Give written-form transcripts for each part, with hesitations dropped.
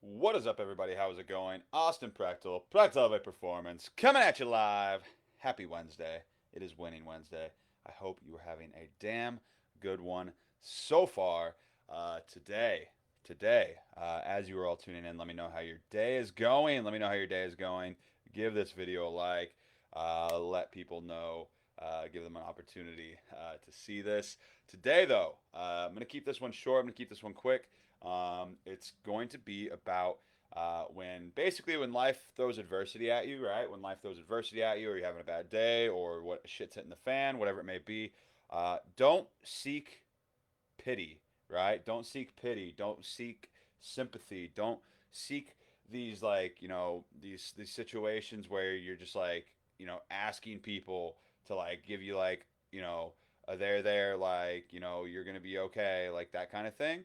What is up, everybody? How is it going? Austin Prechtelevate Performance, coming at you live. Happy Wednesday. It is Winning Wednesday. I hope you are having a damn good one so far. Today, as you are all tuning in, let me know how your day is going. Let me know how your day is going. Give this video a like. Let people know. Give them an opportunity to see this. Today, though, I'm going to keep this one short. I'm going to keep this one quick. It's going to be about when life throws adversity at you, right? When life throws adversity at you, or you're having a bad day, or what shit's hitting the fan, whatever it may be. Don't seek pity, right? Don't seek pity. Don't seek sympathy. Don't seek these these situations where you're just asking people to give you you're gonna be okay, like that kind of thing.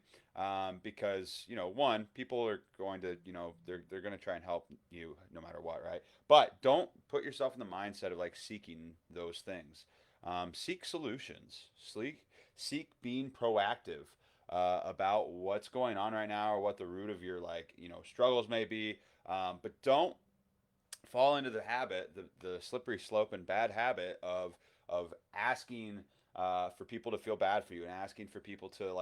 Because one, people are going to they're gonna try and help you no matter what, right? But don't put yourself in the mindset of seeking those things. Seek solutions. Seek being proactive about what's going on right now or what the root of your struggles may be. But don't fall into the habit, the slippery slope and bad habit of asking for people to feel bad for you and asking for people to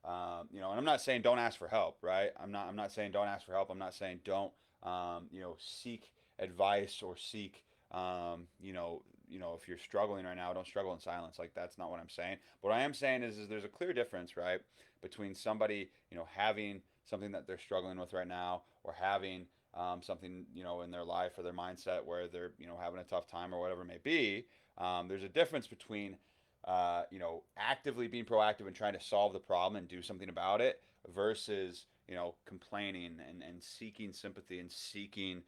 and I'm not saying don't ask for help, right? I'm not saying don't ask for help. I'm not saying don't seek advice or seek if you're struggling right now, don't struggle in silence. Like, that's not what I'm saying. What I am saying is there's a clear difference, right, between somebody having something that they're struggling with right now, or having something in their life or their mindset where they're having a tough time or whatever it may be. There's a difference between actively being proactive and trying to solve the problem and do something about it versus complaining and seeking sympathy and seeking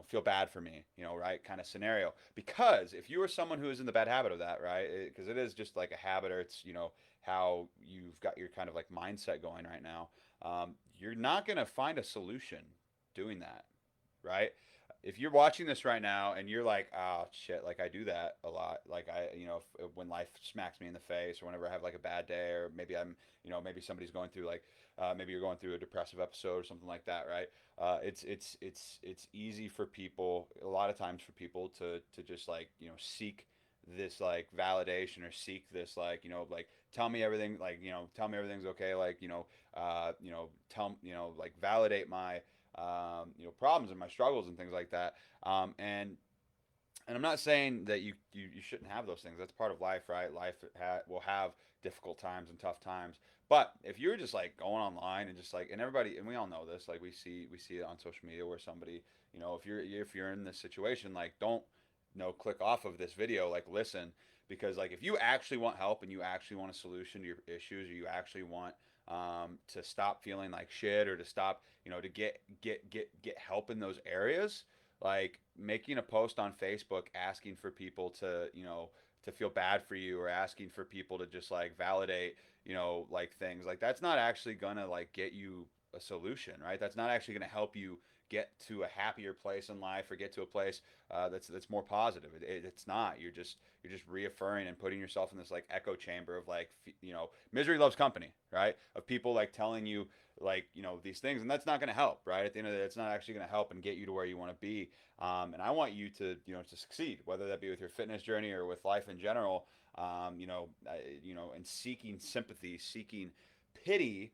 feel bad for me, right, kind of scenario. Because if you are someone who is in the bad habit of that, right, because it is just like a habit, or it's how you've got your kind of mindset going right now, you're not going to find a solution doing that, right? If you're watching this right now and you're like, oh shit, like I do that a lot, when life smacks me in the face, or whenever I have a bad day, or maybe maybe somebody's going through maybe you're going through a depressive episode or something like that, right? It's easy for people, a lot of times, for people to just seek this validation, or seek this tell me everything, tell me everything's okay, tell validate my problems and my struggles and things like that. And I'm not saying that you shouldn't have those things. That's part of life, right? Life will have difficult times and tough times. But if you're just going online and just and everybody, and we all know this, we see it on social media where somebody, if you're in this situation, don't click off of this video, listen. Because if you actually want help and you actually want a solution to your issues, or you actually want to stop feeling like shit, or to stop, to get help in those areas, making a post on Facebook asking for people to to feel bad for you, or asking for people to just validate things, that's not actually gonna get you a solution, right? That's not actually gonna help you get to a happier place in life, or get to a place that's more positive. It's not. You're just reaffirming and putting yourself in this echo chamber of misery loves company, right? Of people telling you these things, and that's not going to help, right? At the end of the day, it's not actually going to help and get you to where you want to be. And I want you to to succeed, whether that be with your fitness journey or with life in general. And seeking sympathy, seeking pity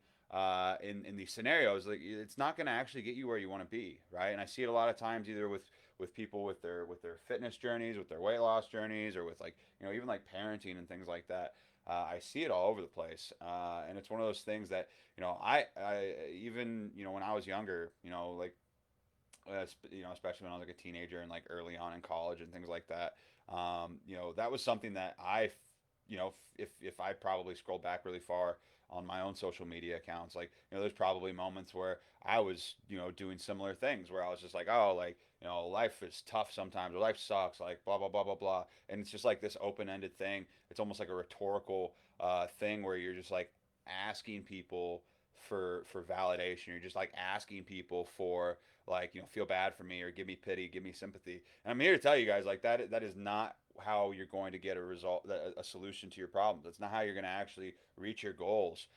in these scenarios, it's not going to actually get you where you want to be, right? And I see it a lot of times, either with people with their fitness journeys, with their weight loss journeys, or with even parenting and things like that. I see it all over the place, and it's one of those things that I even when I was younger, especially when I was a teenager and early on in college and things like that. That was something that if I probably scroll back really far on my own social media accounts, there's probably moments where I was doing similar things, where I was just oh, life is tough sometimes, or life sucks, blah blah blah blah blah. And it's just this open-ended thing. It's almost like a rhetorical thing, where you're just asking people for validation. You're just asking people for feel bad for me, or give me pity, give me sympathy. And I'm here to tell you guys, that is not how you're going to get a result, a solution to your problems. That's not how you're going to actually reach your goals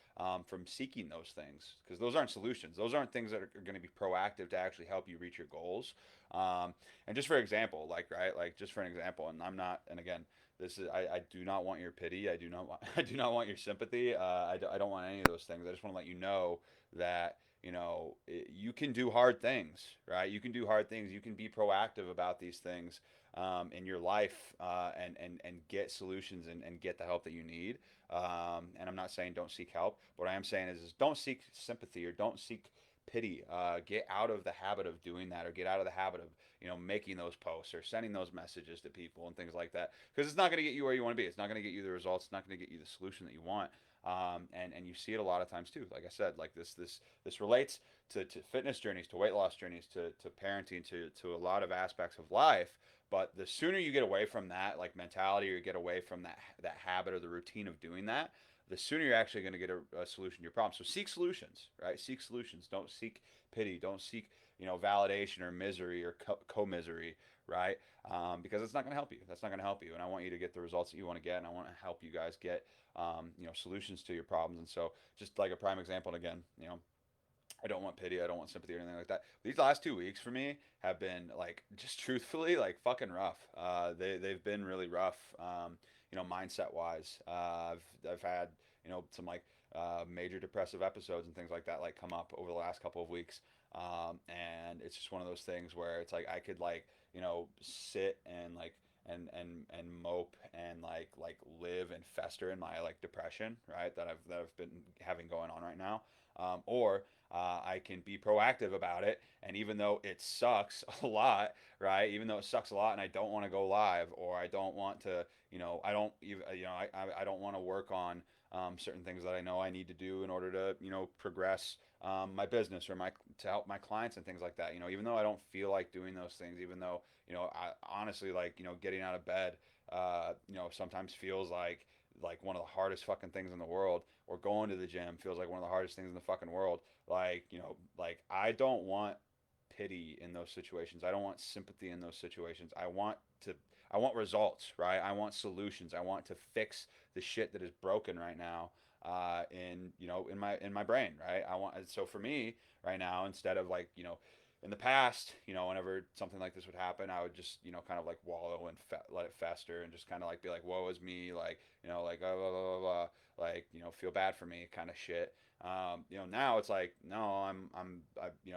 from seeking those things, because those aren't solutions. Those aren't things that are going to be proactive to actually help you reach your goals. Um, and just for example, like right, like just for an example, and I'm not, and again, this is I do not want your pity. I do not want I do not want your sympathy. I don't want any of those things. I just want to let you know that you can do hard things, right? You can do hard things. You can be proactive about these things in your life, and get solutions, and get the help that you need. And I'm not saying don't seek help. What I am saying is don't seek sympathy or don't seek pity. Get out of the habit of doing that, or get out of the habit of making those posts or sending those messages to people and things like that, because it's not going to get you where you want to be. It's not going to get you the results. It's not going to get you the solution that you want. And you see it a lot of times too. Like I said, like this relates to fitness journeys, to weight loss journeys, to parenting, to a lot of aspects of life. But the sooner you get away from that like mentality, or get away from that habit or the routine of doing that, the sooner you're actually going to get a solution to your problem. So seek solutions, right? Seek solutions. Don't seek pity. Don't seek validation or misery or co-misery, right? Because it's not going to help you. That's not going to help you. And I want you to get the results that you want to get, and I want to help you guys get solutions to your problems. And so, just like a prime example, and again, I don't want pity, I don't want sympathy or anything like that. These last 2 weeks for me have been like just truthfully like fucking rough. They've been really rough. Mindset wise. I've had some like major depressive episodes and things like that like come up over the last couple of weeks. And it's just one of those things where it's like I could like sit and like and mope and like live and fester in my like depression, right? That I've been having going on right now. Or I can be proactive about it, and even though it sucks a lot, right? Even though it sucks a lot, and I don't want to go live, or I don't want to, I don't even, I don't want to work on certain things that I know I need to do in order to, progress my business, or to help my clients and things like that. Even though I don't feel like doing those things, even though I honestly like getting out of bed, sometimes feels like one of the hardest fucking things in the world, or going to the gym feels like one of the hardest things in the fucking world. Like, like I don't want pity in those situations. I don't want sympathy in those situations. I want results, right? I want solutions. I want to fix the shit that is broken right now in my brain, right? So for me right now, instead of like, in the past, whenever something like this would happen, I would just, kind of like wallow and let it fester, and just kind of like be like, woe is me, like, like, blah, blah, blah, blah, like, feel bad for me kind of shit. Now it's like, no,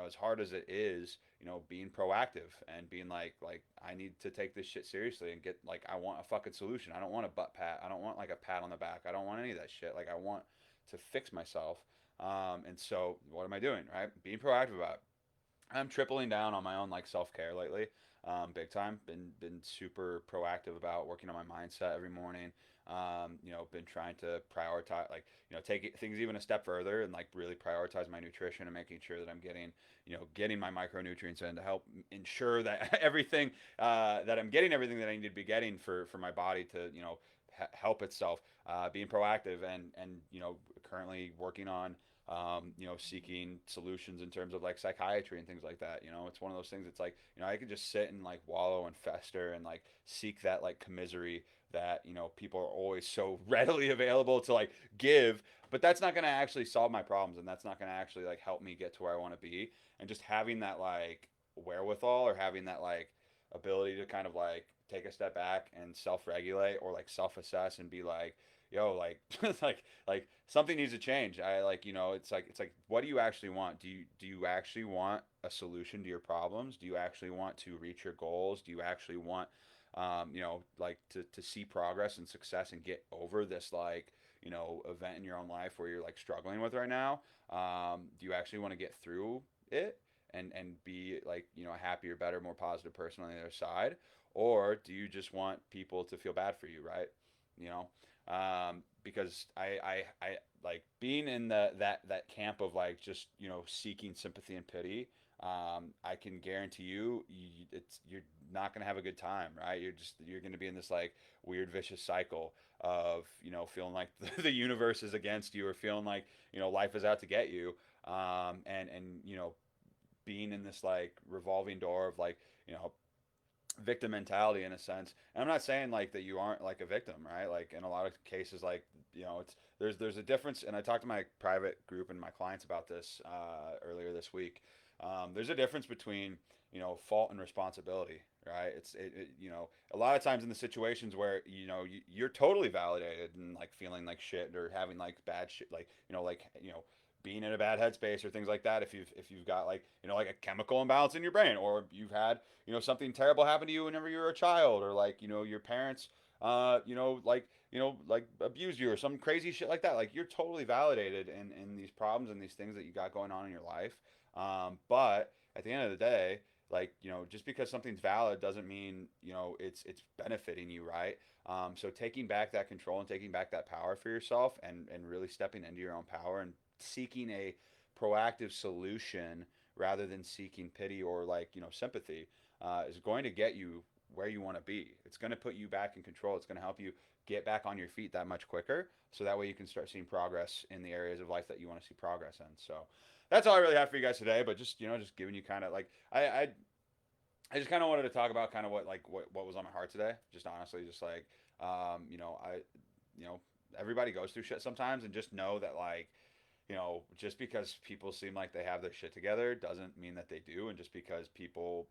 as hard as it is, being proactive and being like, I need to take this shit seriously and get, like, I want a fucking solution. I don't want a butt pat. I don't want like a pat on the back. I don't want any of that shit. Like, I want to fix myself. And so what am I doing, right? Being proactive about it. I'm tripling down on my own like self care lately, big time. Been super proactive about working on my mindset every morning. Been trying to prioritize, like take things even a step further, and like really prioritize my nutrition, and making sure that I'm getting my micronutrients in to help ensure that everything that I'm getting everything that I need to be getting for my body to help itself. Being proactive, and currently working on seeking solutions in terms of like psychiatry and things like that. It's one of those things. It's like, I could just sit and like wallow and fester and like seek that like commisery that, people are always so readily available to like give, but that's not going to actually solve my problems. And that's not going to actually like help me get to where I want to be. And just having that like wherewithal, or having that like ability to kind of like take a step back and self-regulate, or like self-assess, and be like, yo, like like something needs to change. I like, it's like what do you actually want? Do you actually want a solution to your problems? Do you actually want to reach your goals? Do you actually want like to see progress and success, and get over this like event in your own life where you're like struggling with right now? Do you actually want to get through it, and be like a happier, better, more positive person on the other side? Or do you just want people to feel bad for you, right? you know because I like being in that camp of like just seeking sympathy and pity. I can guarantee you're not gonna have a good time, right? You're gonna be in this like weird vicious cycle of feeling like the universe is against you, or feeling like life is out to get you. And being in this like revolving door of like you know victim mentality in a sense. And I'm not saying like that you aren't like a victim, right? Like in a lot of cases, like it's there's a difference. And I talked to my private group and my clients about this earlier this week. There's a difference between fault and responsibility, right? A lot of times in the situations where you're totally validated and like feeling like shit or having like bad shit, like being in a bad headspace or things like that. If you've got like like a chemical imbalance in your brain, or you've had something terrible happened to you whenever you were a child, or like your parents like abuse you or some crazy shit like that, like you're totally validated in these problems and these things that you got going on in your life. But at the end of the day, like just because something's valid doesn't mean it's benefiting you, right? So taking back that control and taking back that power for yourself, and really stepping into your own power and seeking a proactive solution rather than seeking pity or like sympathy, is going to get you where you want to be. It's going to put you back in control. It's going to help you get back on your feet that much quicker, so that way you can start seeing progress in the areas of life that you want to see progress in. So that's all I really have for you guys today. But just giving you kind of like I just kind of wanted to talk about kind of what was on my heart today. Just honestly, just like I you know everybody goes through shit sometimes, and just know that like just because people seem like they have their shit together doesn't mean that they do. And just because people,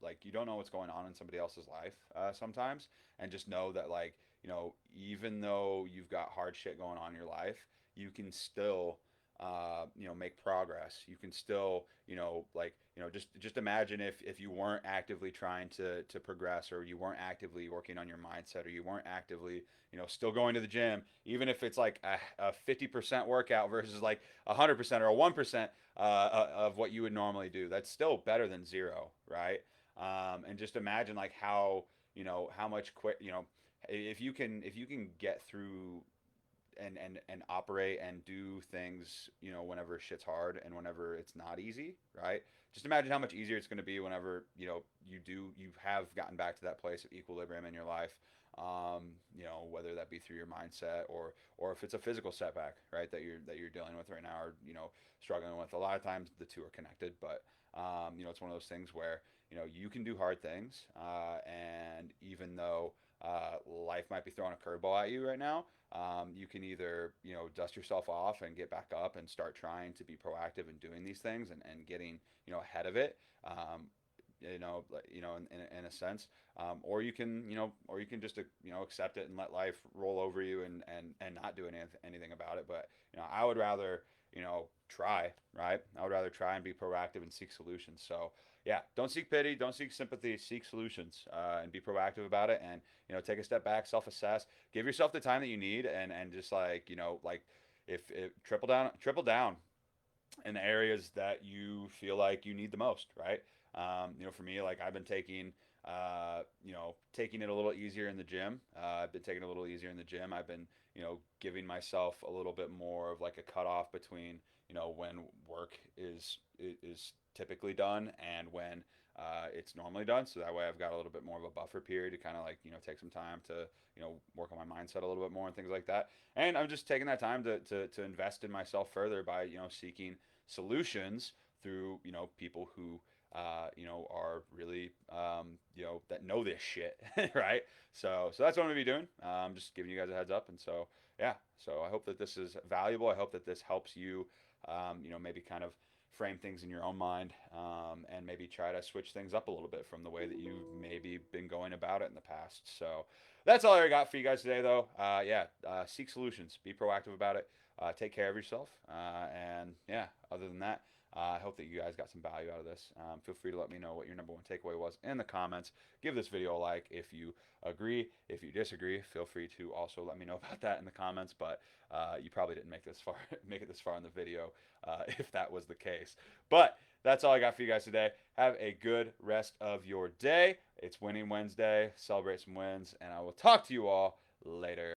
like you don't know what's going on in somebody else's life sometimes. And just know that, like, even though you've got hard shit going on in your life, you can still, make progress. You can still, just imagine if you weren't actively trying to progress, or you weren't actively working on your mindset, or you weren't actively, still going to the gym, even if it's like a 50% workout versus like 100% or a 1% of what you would normally do. That's still better than zero, right? And just imagine like how much quick, if you can get through and operate and do things, whenever shit's hard and whenever it's not easy, right? Just imagine how much easier it's going to be whenever you have gotten back to that place of equilibrium in your life. Whether that be through your mindset, or if it's a physical setback, right, that you're dealing with right now, or struggling with. A lot of times the two are connected, but it's one of those things where you can do hard things, and even though life might be throwing a curveball at you right now, you can either dust yourself off and get back up and start trying to be proactive in doing these things, and getting ahead of it. In a sense, or you can just accept it and let life roll over you, and not do anything about it. But I would rather try, right? I would rather try and be proactive and seek solutions. So yeah, don't seek pity, don't seek sympathy, seek solutions, and be proactive about it. And take a step back, self-assess, give yourself the time that you need, and just like like if triple down in the areas that you feel like you need the most, right? For me, like I've been taking it a little easier in the gym. I've been taking it a little easier in the gym. I've been, giving myself a little bit more of like a cutoff between, when work is typically done, and when it's normally done. So that way I've got a little bit more of a buffer period to kind of like, take some time to, work on my mindset a little bit more and things like that. And I'm just taking that time to invest in myself further by, seeking solutions through, people who, are really, that know this shit, right? So that's what I'm gonna be doing. Just giving you guys a heads up. And so, yeah, so I hope that this is valuable. I hope that this helps you, maybe kind of frame things in your own mind, and maybe try to switch things up a little bit from the way that you've maybe been going about it in the past. So that's all I got for you guys today, though. Yeah, seek solutions, be proactive about it, take care of yourself, and yeah, other than that, I hope that you guys got some value out of this. Feel free to let me know what your number one takeaway was in the comments. Give this video a like if you agree. If you disagree, feel free to also let me know about that in the comments. But you probably didn't make it this far in the video, if that was the case. But that's all I got for you guys today. Have a good rest of your day. It's Winning Wednesday. Celebrate some wins, and I will talk to you all later.